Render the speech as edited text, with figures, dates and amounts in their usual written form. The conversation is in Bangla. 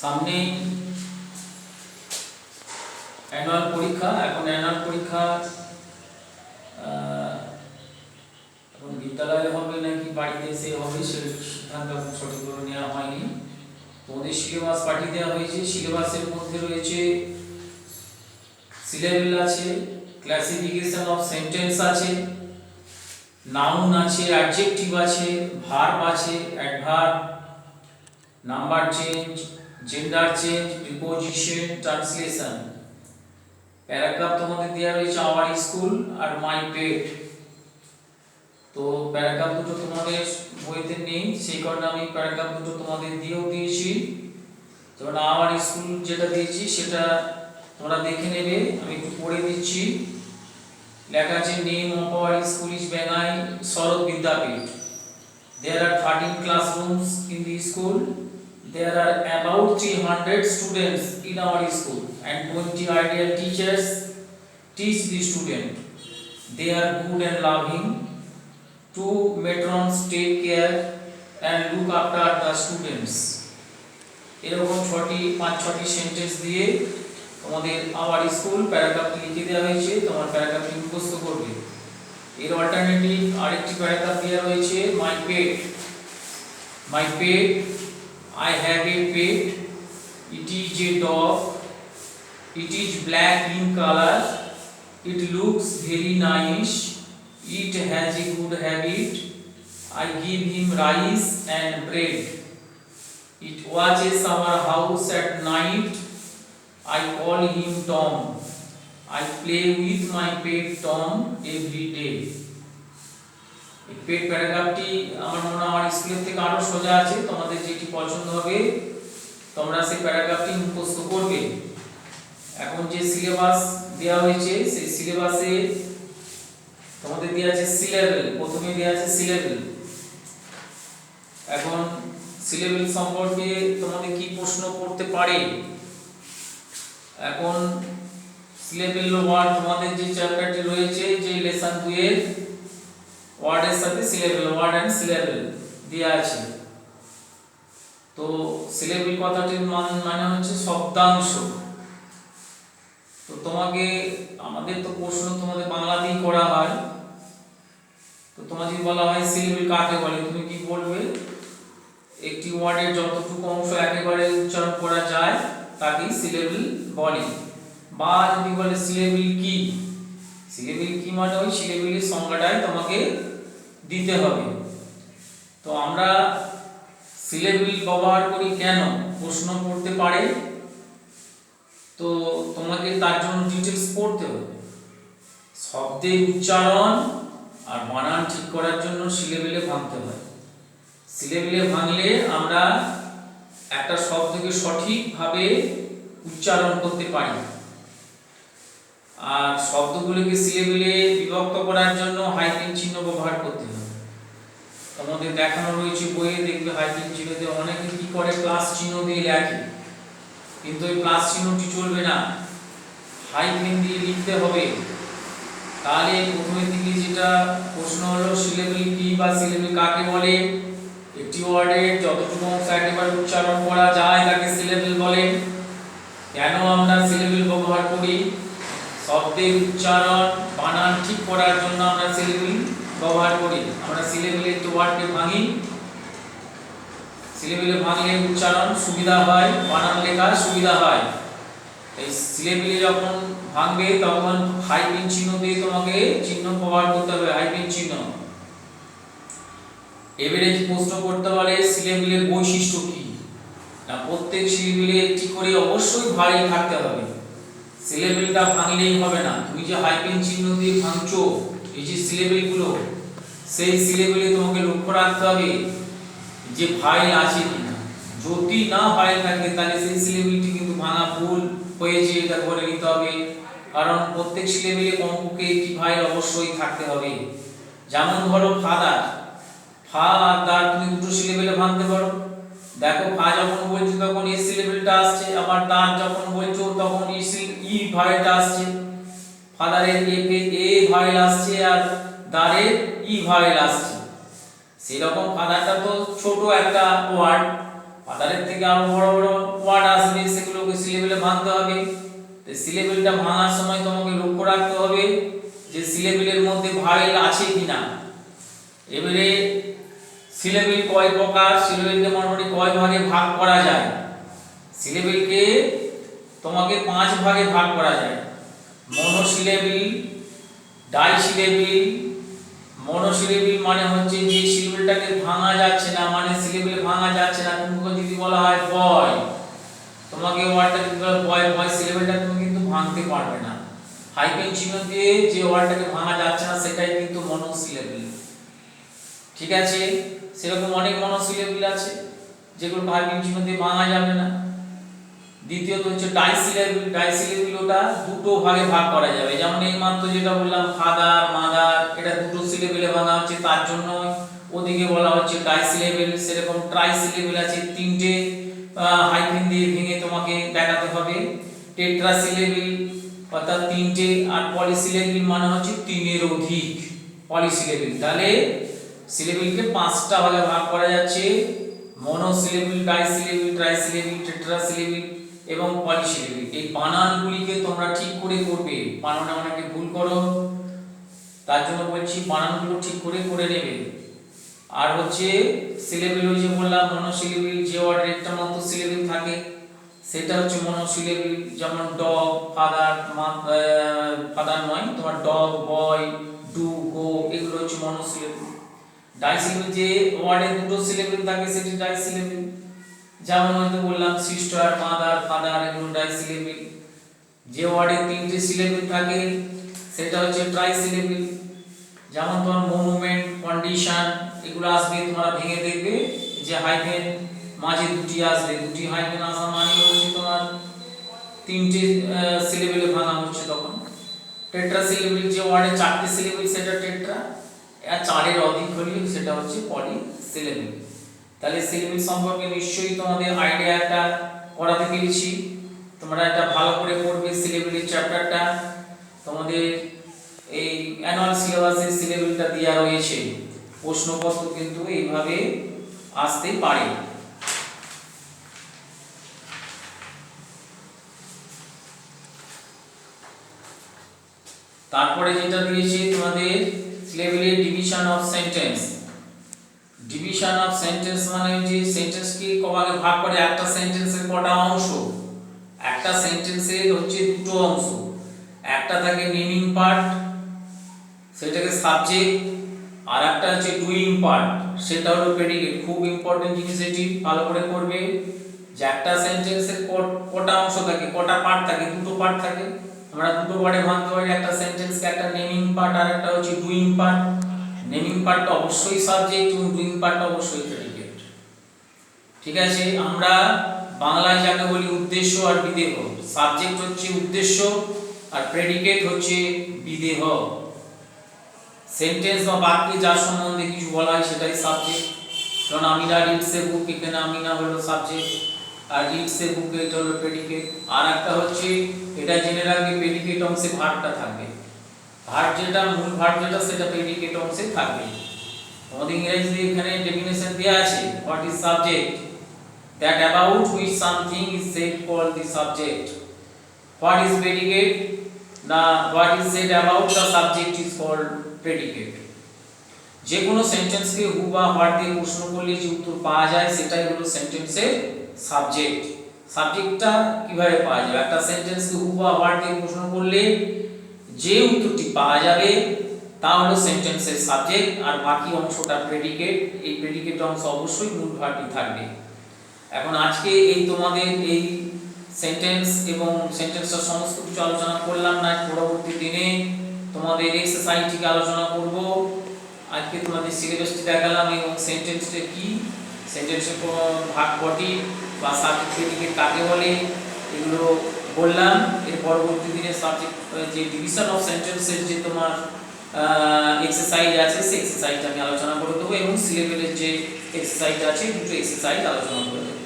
সামনেই অ্যানুয়াল পরীক্ষা। এখন অ্যানুয়াল পরীক্ষা এখন বিদ্যালয়ে হবে নাকি বাড়িতে এসে হবে সে সিদ্ধান্ত এখন সঠিকভাবে নেওয়া হয়নি। তোমাদের সিলেবাস পাঠিয়ে দেওয়া হয়েছে। সিলেবাসের মধ্যে রয়েছে সিলেবেল আছে, ক্লাসিফিকেশন অফ সেন্টেন্স আছে, নাউন আছে, অ্যাডজেক্টিভ আছে, ভার্ব আছে, adverb, number change, gender change, preposition, translation. Paragraph তোমাদের দেওয়া রয়েছে আওয়ার স্কুল আর মাই পেট। তো প্যারাগ্রাফ দুটো তোমাদের বইতে নেই, সেই কারণে আমি প্যারাগ্রাফ দুটো তোমাদের দিয়েও দিয়েছি। যেমন আওয়ার স্কুল যেটা দিয়েছি সেটা তোমরা দেখে নেবে, আমি একটু পড়ে দিচ্ছি। লেখা আছে name of our school is Bengai Sarat Vidyapith. There are 13 classrooms in the school. There are about 300 students in our school and 20 ideal teachers teach the student. They are good and loving. Two matrons take care and look after the students. এরকম 5-6টি সেন্টেন্স দিয়ে তোমাদের আওয়ার স্কুল প্যারাগ্রাফটি লিখে দেওয়া হয়েছে, তোমার প্যারাগ্রাফটি মুখস্থ করবে। এর অল্টারনেটিভ আরেকটি প্যারাগ্রাফ দেওয়া রয়েছে মাই পেট। মাই পেট, I have a pet. It is a dog. It is black in color. It looks very nice. It has a good habit. I give him rice and bread. It watches our house at night. I call him Tom. I play with my pet Tom every day. এই পেট প্যারাগ্রাফটি আমার মনে হয় আমার স্কুলের থেকে আরো সোজা আছে, তোমাদের যেটি পছন্দ হবে তোমরা সেই প্যারাগ্রাফটি মুখস্থ করবে। এখন যে সিলেবাস দেওয়া হয়েছে সেই সিলেবাসে তোমাদের দেওয়া আছে সিলেবেল। প্রথমে দেওয়া আছে সিলেবেল। এখন সিলেবেল সম্পর্কে তোমাদের কি প্রশ্ন করতে পারে? এখন সিলেবেল ওয়ার্ড তোমাদের যে চ্যাপ্টারটি রয়েছে, যে লেসন 2 এর ওয়ার্ডের সাথে সিলেবেল, ওয়ার্ড এন্ড সিলেবেল দেয়া আছে। তো সিলেবেল কথাটির মানে হচ্ছে শব্দাংশ। তো তোমাকে আমাদের তো প্রশ্ন তোমাদের বাংলাতেই করা হয়, তো তোমাকে যদি বলা হয় সিলেবেল কাকে বলে, তুমি কি বলবে? একটি ওয়ার্ডের যতটুকু অংশ একেবারে উচ্চারণ করা যায় তাকেই সিলেবেল বলে। বা যদি বলে সিলেবেল কি, সিলেবেল কি মানে ওই সিলেবেলের সংজ্ঞাটাই তোমাকে দিতে হবে। তো আমরা সিলেবেল ব্যবহার করি কেন, প্রশ্ন করতে পারে। তো তোমাকে তার জন্য ডিটেইলস পড়তে হবে। শব্দের উচ্চারণ আর বানান ঠিক করার জন্য সিলেবেলে ভাঙতে হয়। সিলেবেলে ভাঙলে আমরা একটা শব্দকে সঠিকভাবে উচ্চারণ করতে পারি। আর শব্দগুলোকে সিলেবেলে বিভক্ত করার জন্য হাইফেন চিহ্ন ব্যবহার করতে হবে। তোমাদের দেখানো রয়েছে বইয়ে, দেখবে হাইফেন চিহ্ন দিয়ে অনেকে কি করে প্লাস চিহ্ন দিয়ে লেখে, কিন্তু এই প্লাস চিহ্নটি চলবে না, হাইফেন দিয়ে লিখতে হবে। তাহলে প্রথমের দিকে যেটা প্রশ্ন হলো সিলেবেল কি বা সিলেবেল কাকে বলে। একটি ওয়ার্ডের যতটুকু অংশ একেবারে উচ্চারণ করা যায় তাকে সিলেবেল বলে। কেন আমরা সিলেবেল ব্যবহার করি? শব্দের উচ্চারণ বানান ঠিক করার জন্য আমরা সিলেবেল ব্যবহার করি। আমরা সিলেবেলে একটি ওয়ার্ডকে ভাঙি, সিলেবেলে ভাঙলে উচ্চারণ সুবিধা হয়, বানান লেখার সুবিধা হয়। এই সিলেবেলে যখন ভাঙবে তখন হাইফেন চিহ্ন দিয়ে তোমাকে চিহ্ন ব্যবহার করতে হবে, হাইফেন চিহ্ন। এবারে প্রশ্ন করতে পারে সিলেবেলের বৈশিষ্ট্য কি না, প্রত্যেক সিলেবেলে একটি করে অবশ্যই ভারী থাকতে হবে। সিলেবেলটা ভাঙলেই হবে না, তুমি যে হাইফেন চিহ্ন দিয়ে ভাঙছো এই যে সিলেবেলগুলো, সেই সিলেবেলে তোমাকে লক্ষ্য রাখতে হবে যে ভাইল আছে কিনা। যদি না ভাইল থাকে তাহলে সেই সিলেবেলটি কিন্তু ভাঙা ভুল হয়েছে, এটা ধরে নিতে হবে। কারণ প্রত্যেক সিলেবেলে কমপক্ষে একটি ভাইল অবশ্যই থাকতে হবে। যেমন ধরো ফাদার, ফা আর দার তুমি দুটো সিলেবেলে ভাঙতে পারো। দেখো ফা যখন বলছো তখন এই সিলেবেলটা আসছে, আবার দার যখন বলছো তখন ই ভাইলটা আসছে। ফাদারের এ ভাইল আসছে আর দারের ই ভাইল আসছে। সেরকম ফাদারটা তো ছোট একটা ওয়ার্ড, ফাদারের থেকে আরো বড় বড় ওয়ার্ড আসবে, সেগুলোকে সিলেবেলে ভাঙতে হবে। তো সিলেবেলটা ভাঙার সময় তোমাকে লক্ষ্য রাখতে হবে যে সিলেবেলের মধ্যে ভাওয়েল আছে কিনা। এবারে সিলেবেল কয় প্রকার, সিলেবেলকে মোটামুটি কয় ভাগে ভাগ করা যায়। সিলেবেলকে তোমাকে 5 ভাগে ভাগ করা যায়। মনোসিলেবেল, ডাইসিলেবেল। মনোসিলেবেল মানে হচ্ছে যে সিলেবেলটাকে ভাঙা যাচ্ছে না, মানে সিলেবেল ভাঙা যাচ্ছে না। তোমাকে যদি বলা হয় বয়, তোমাকে ওয়ার্ডটা যদি বলা বয়, বয় সিলেবেলটা তুমি কিন্তু ভাঙতে পারবে না। হাইফেন চিহ্ন দিয়ে যে ওয়ার্ডটাকে ভাঙা যাচ্ছে না সেটাই কিন্তু মনোসিলেবেল। ঠিক আছে, সেরকম অনেক মনোসিলেবেল আছে যেগুলো হাইফেন চিহ্ন দিয়ে ভাঙা যাবে না। দ্বিতীয়ত হচ্ছে ডাইসিলেবেল। ডাইসিলেবেল ওটা দুটো ভাগে ভাগ করা যাবে। যেমন এই মাত্র যেটা বললাম ফাদার, মাদার, এটা দুটো সিলেবেলে ভাঙা হচ্ছে, তার জন্য ওদিকে বলা হচ্ছে ডাইসিলেবেল। সেরকম ট্রাইসিলেবেল আছে, 3টে হাইফেন দিয়ে ভেঙে তোমাকে দেখাতে হবে। টেট্রাসিলেবেল অর্থাৎ 3টে, আর পলিসিলেবেল মানে হচ্ছে 3-এর অধিক পলিসিলেবেল। তাহলে সিলেবেলকে 5টা ভাগে ভাগ করা যাচ্ছে: মনোসিলেবেল, ডাইসিলেবেল, ট্রাইসিলেবেল, টেট্রাসিলেবেল এবং পলিসিলেবেল। এই বানানগুলিকে তোমরা ঠিক করে করবে। বানানে অনেকে ভুল করো, তার জন্য বলছি বানানগুলো ঠিক করে করে নেবে। আর হচ্ছে সিলেবেল, ওই যে বললাম মনোসিলেবেল, যে ওয়ার্ডের একটা মাত্র সিলেবেল থাকে সেটা হচ্ছে মনোসিলেবেল। যেমন ডগ, ফাদার, ফাদার নয় তোমার ডগ, বয়, ডু, গো, এগুলো হচ্ছে মনোসিলেবেল। ডাইসিলেবেল যে ওয়ার্ডে দুটো সিলেবেল থাকে সেটি ডাইসিলেবেল। যেমন হয়তো বললাম সিস্টার, মাদার, ফাদার, এগুলো ডাইসিলেবেল। যে ওয়ার্ডে 3টে সিলেবেল থাকে সেটা হচ্ছে ট্রাইসিলেবেল। যেমন তোমার মনুমেন্ট, কন্ডিশন, এগুলো আসবে তোমরা ভেঙে দেখবে যে হাইফেন মাঝে 2টি আসবে। 2টি হাইফেন আসা মানে হচ্ছে তোমার 3টে সিলেবেলে ভাঙা হচ্ছে তখন। টেট্রাসিলেবেল যে ওয়ার্ডে 4টে সিলেবেল সেটা টেট্রা, আর 4-এর অধিক হলে সেটা হচ্ছে পলিসিলেবেল। তাহলে সিলেবেল সম্পর্কে নিশ্চয়ই তোমাদের আইডিয়া একটা করাতে পেরেছি। তোমরা এটা ভালো করে পড়বে সিলেবেলের চ্যাপ্টারটা। তোমাদের এই অ্যানুয়াল সিলেবাসে সিলেবেলটা দেওয়া রয়েছে। প্রশ্নপত্র কিন্তু এইভাবে আসতে পারে। তারপরে যেটা দিয়েছে তোমাদের সিলেবেলের division of sentence. Division of sentence মানে যে সেন্টেন্সকে কভাগে ভাগ করে, একটা সেন্টেন্সের কটা অংশ। একটা সেন্টেন্সের হচ্ছে দুটো অংশ। একটা থাকে নেমিং পার্ট, সেটাকে সাবজেক্ট, আর একটা হচ্ছে ডুইং পার্ট, সেটা হলো প্রেডিকেট। খুব ইম্পর্টেন্ট জিনিস, এটি ভালো করে করবে যে একটা সেন্টেন্সের কটা অংশ থাকে, কটা পার্ট থাকে। দুটো পার্ট থাকে। আমরা দুটো পার্টে ভাঙতে পারি একটা সেন্টেন্সকে, একটা নেমিং পার্ট আর একটা হচ্ছে ডুইং পার্ট। নেমিং পার্টটা অবশ্যই সাবজেক্ট এবং ডুইং পার্টটা অবশ্যই প্রেডিকেট। ঠিক আছে, আমরা বাংলায় যাকে বলি উদ্দেশ্য আর বিদেহ। সাবজেক্ট হচ্ছে উদ্দেশ্য আর প্রেডিকেট হচ্ছে বিদেহ। সেন্টেন্স বা বাক্যে যার সম্বন্ধে কিছু বলা হয় সেটাই সাবজেক্ট। কারণ আমিনা রিডস এ বুক, এখানে আমিনা হলো সাবজেক্ট, আর রিডস এ বুক এটা হলো প্রেডিকেট। আর একটা হচ্ছে এটা জেনে রাখবে প্রেডিকেট অংশে ভার্বটা থাকবে। ভার্ব যেটা, মূল ভার্ব যেটা, সেটা প্রেডিকেট অংশে থাকবে। আমাদের ইংরেজিতে এখানে ডেফিনিশন দেয়া আছে, what is subject? that about which something is said called the subject. What is predicate? What is said about the subject is called predicate. যে কোনো সেন্টেন্সকে হু বা হোয়াট দিয়ে প্রশ্ন করলে যে উত্তর পাওয়া যায় সেটাই হলো সেন্টেন্সের সাবজেক্ট। সাবজেক্টটা কিভাবে পাওয়া যাবে? একটা সেন্টেন্সকে হু বা হোয়াট দিয়ে প্রশ্ন করলে যে উত্তরটি পাওয়া যাবে তা হলো সেন্টেন্সের সাবজেক্ট, আর বাকি অংশটা প্রেডিকেট। এই প্রেডিকেট অংশ অবশ্যই মূল ভার্বটি থাকবে। এখন আজকে এই তোমাদের এই সেন্টেন্স এবং সেন্টেন্সের সমস্ত কিছু আলোচনা করলাম না, পরবর্তী দিনে তোমাদের এক্সারসাইজটিকে আলোচনা করব। আজকে তোমাদের সিলেবাসটি দেখালাম এবং সেন্টেন্সটা কি, সেন্টেন্সের ভাগ কটি বা সাবজেক্ট প্রেডিকেট কাকে বলে এগুলো বললাম। এর পরবর্তী দিনে সাবজেক্ট যে ডিভিশন অফ সেন্টেন্সের যে তোমার এক্সারসাইজ আছে সেই এক্সারসাইজটা আমি আলোচনা করে দেবো, এবং সিলেবেলের যে এক্সারসাইজ আছে দুটো এক্সারসাইজ আলোচনা করে দেবো।